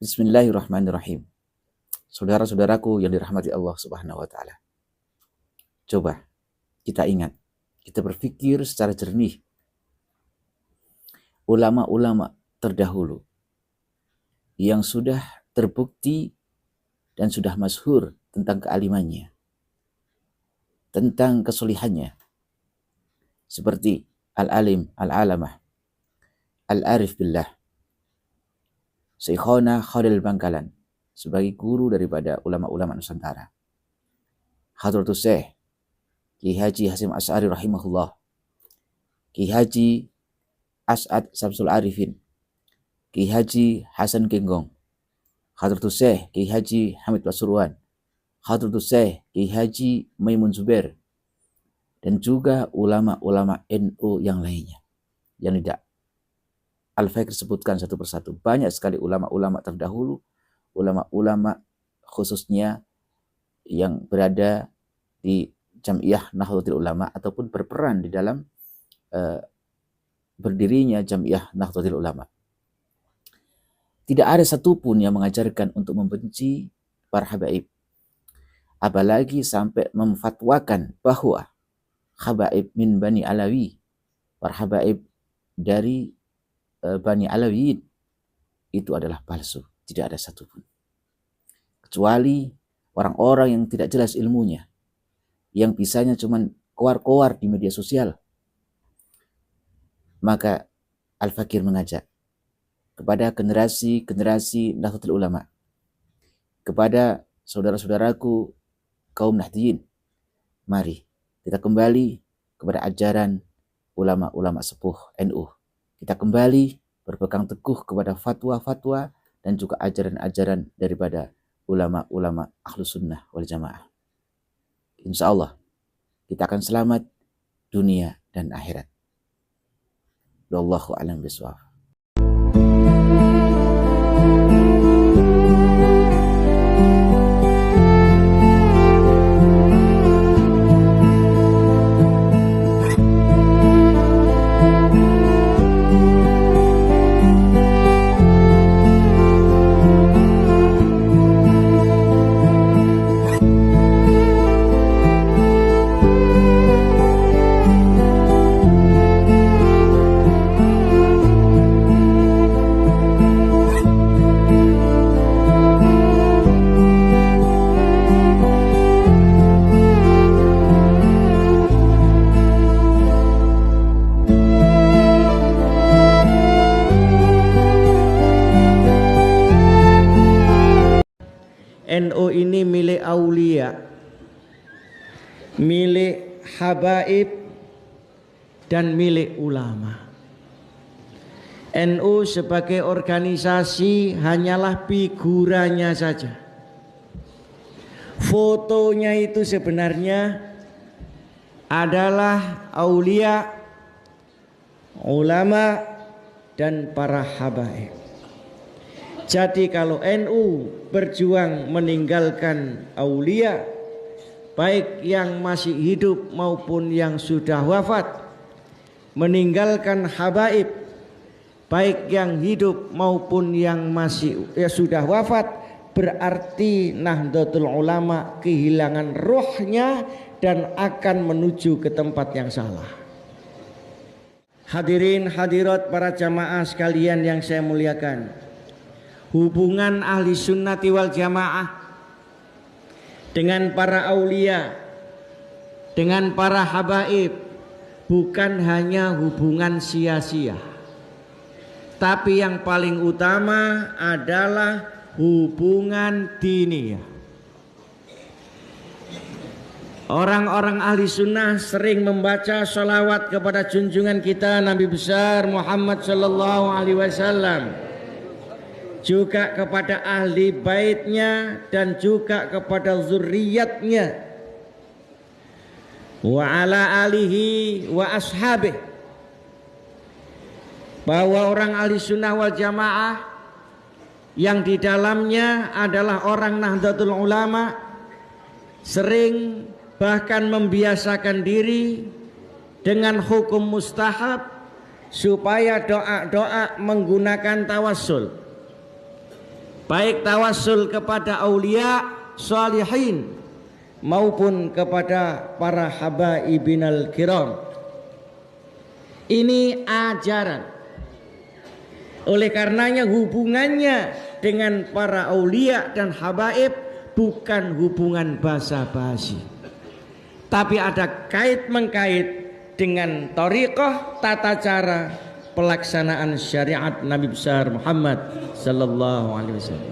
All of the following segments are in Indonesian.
Bismillahirrahmanirrahim. Saudara-saudaraku yang dirahmati Allah Subhanahu wa taala. Coba kita ingat, kita berpikir secara jernih. Ulama-ulama terdahulu yang sudah terbukti dan sudah masyhur tentang kealimannya, tentang kesulihannya, seperti Al-Alim, Al-Alamah, Al-Arif Billah, Syekhona Khalil Bangkalan, sebagai guru daripada ulama-ulama Nusantara. Hadratus Syekh Ki Haji Hasyim Asy'ari rahimahullah, Ki Haji As'ad Samsul Arifin, Ki Haji Hasan Genggong, Hadratus Syekh Ki Haji Hamid Pasuruan, Hadratus Syekh Ki Haji Maimun Zubair, dan juga ulama-ulama NU yang lainnya yang tidak Al-Fakir sebutkan satu persatu. Banyak sekali ulama-ulama terdahulu, ulama-ulama khususnya yang berada di Jam'iyah Nahdlatul Ulama ataupun berperan di dalam berdirinya Jam'iyah Nahdlatul Ulama. Tidak ada satupun yang mengajarkan untuk membenci para habaib, apalagi sampai memfatwakan bahwa habaib min Bani Alawi, para habaib dari Bani Alawiyin, itu adalah palsu. Tidak ada satupun, kecuali orang-orang yang tidak jelas ilmunya, yang bisanya cuma koar-koar di media sosial. Maka Al-Fakir mengajak kepada generasi Nahdlatul Ulama, kepada saudara-saudaraku kaum Nahdiyin, mari kita kembali kepada ajaran ulama-ulama sepuh NU. Kita kembali berpegang teguh kepada fatwa-fatwa dan juga ajaran-ajaran daripada ulama-ulama Ahlus Sunnah wal Jamaah. Insya Allah kita akan selamat dunia dan akhirat. Wallahu a'lam bishawab. NU ini milik aulia, milik habaib, dan milik ulama. NU sebagai organisasi hanyalah figuranya saja. Fotonya itu sebenarnya adalah aulia, ulama, dan para habaib. Jadi kalau NU berjuang meninggalkan aulia, baik yang masih hidup maupun yang sudah wafat, meninggalkan habaib, baik yang hidup maupun yang masih sudah wafat, berarti Nahdlatul Ulama kehilangan rohnya dan akan menuju ke tempat yang salah. Hadirin hadirat para jamaah sekalian yang saya muliakan, hubungan ahli sunnati wal jamaah dengan para aulia, dengan para habaib, bukan hanya hubungan sia-sia, tapi yang paling utama adalah hubungan diniyah. Orang-orang ahli sunnah sering membaca sholawat kepada junjungan kita Nabi besar Muhammad sallallahu alaihi wasallam, juga kepada ahli baitnya dan juga kepada zurriyatnya, wa ala alihi wa ashabih, bahwa orang ahli sunnah wal jamaah yang di dalamnya adalah orang Nahdlatul Ulama sering bahkan membiasakan diri dengan hukum mustahab supaya doa-doa menggunakan tawassul. baik tawassul kepada aulia sholihin maupun kepada para habaibinal kiram. Ini ajaran. Oleh karenanya hubungannya dengan para aulia dan habaib bukan hubungan basa-basi, tapi ada kait mengkait dengan thariqah, tata cara pelaksanaan syariat Nabi besar Muhammad sallallahu alaihi wasallam.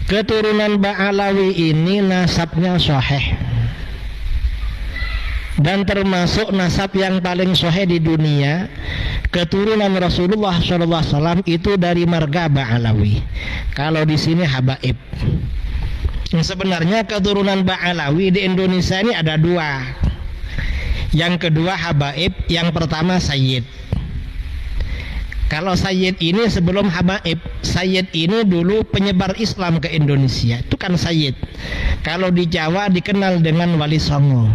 Keturunan Ba'alawi ini nasabnya sahih dan termasuk nasab yang paling sahih di dunia. Keturunan Rasulullah SAW itu dari marga Ba'alawi. Kalau di sini habaib. Sebenarnya keturunan Ba'alawi di Indonesia ini ada dua. Yang kedua habaib, yang pertama sayyid. Kalau sayyid ini sebelum habaib, sayyid ini dulu penyebar Islam ke Indonesia. Itu kan sayyid. Kalau di Jawa dikenal dengan Wali Songo.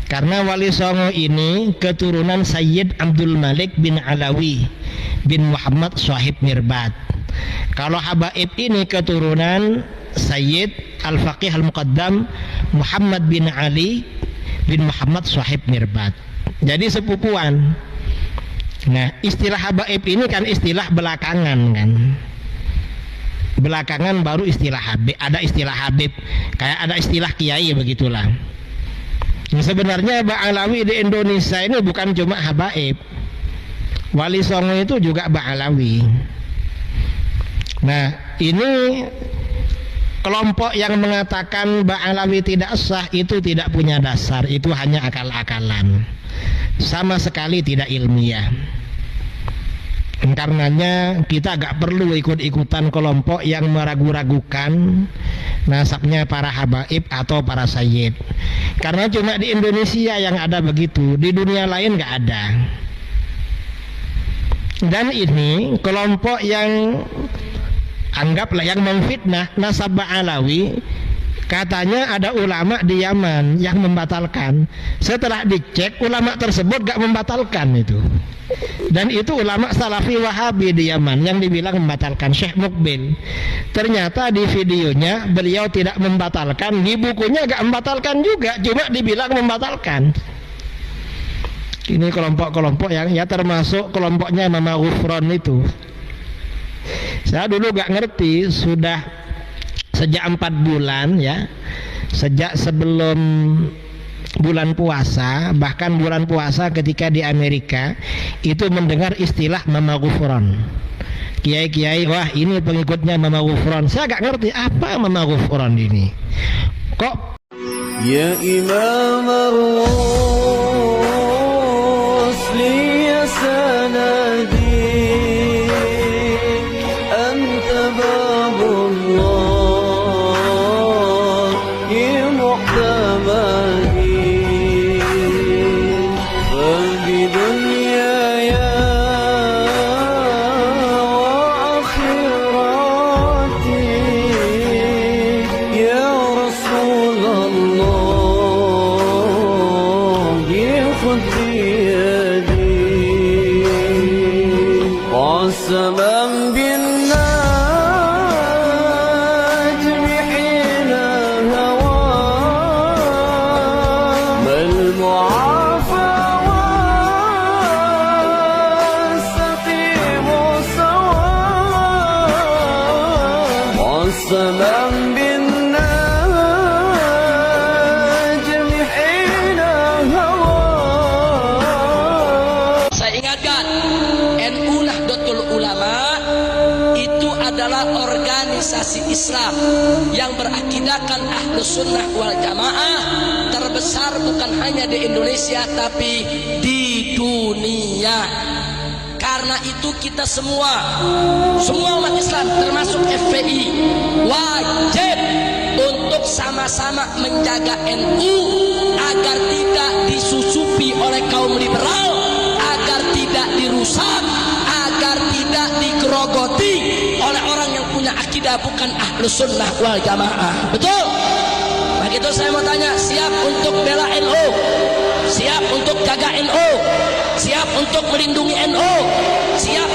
Karena Wali Songo ini keturunan Sayyid Abdul Malik bin Alawi bin Muhammad Shahib Mirbat. Kalau habaib ini keturunan Sayyid Al-Faqih Al-Muqaddam Muhammad bin Ali bin Muhammad Shahib Mirbat. Jadi sepupuan. Nah, istilah habaib ini kan istilah belakangan kan. Belakangan baru istilah habib. Ada istilah habib, kayak ada istilah kiai begitulah. Sebenarnya Ba'alawi di Indonesia ini bukan cuma habaib. Wali Songo itu juga Ba'alawi. Nah, ini kelompok yang mengatakan Ba'alawi tidak sah itu tidak punya dasar. Itu hanya akal-akalan, sama sekali tidak ilmiah. Karenanya kita gak perlu ikut-ikutan kelompok yang meragu-ragukan nasabnya para habaib atau para sayyid. Karena cuma di Indonesia yang ada begitu, di dunia lain gak ada. Dan ini kelompok yang anggaplah yang memfitnah nasab Ba'alawi. Katanya ada ulama di Yaman yang membatalkan. Setelah dicek, ulama tersebut gak membatalkan itu. Dan itu ulama Salafi Wahabi di Yaman yang dibilang membatalkan, Syekh Mukbil. Ternyata di videonya beliau tidak membatalkan, di bukunya gak membatalkan juga, cuma dibilang membatalkan. Ini kelompok-kelompok yang ya termasuk kelompoknya Mama Ghufron itu. Saya dulu gak ngerti, sudah sejak 4 bulan ya, sejak sebelum bulan puasa, bahkan bulan puasa ketika di Amerika itu mendengar istilah Mama Ghufron. Kiai-kiai, wah ini pengikutnya Mama Ghufron. Saya gak ngerti apa Mama Ghufron ini. Kok ya Imam ar-Rusli ya sanadi anta babullah ya muhtamadi Islam yang berakidahkan Ahlus Sunnah wal Jamaah terbesar bukan hanya di Indonesia tapi di dunia. Karena itu kita semua umat Islam termasuk FPI wajib untuk sama-sama menjaga NU agar tidak disusupi oleh kaum liberal, agar tidak dirusak, agar tidak digerogoti oleh orang yang punya akidah bukan Ahlus Sunnah wal Jamaah. Betul? Begitu saya mau tanya, siap untuk bela NU? Siap untuk jaga NU? Siap untuk melindungi NU? Siap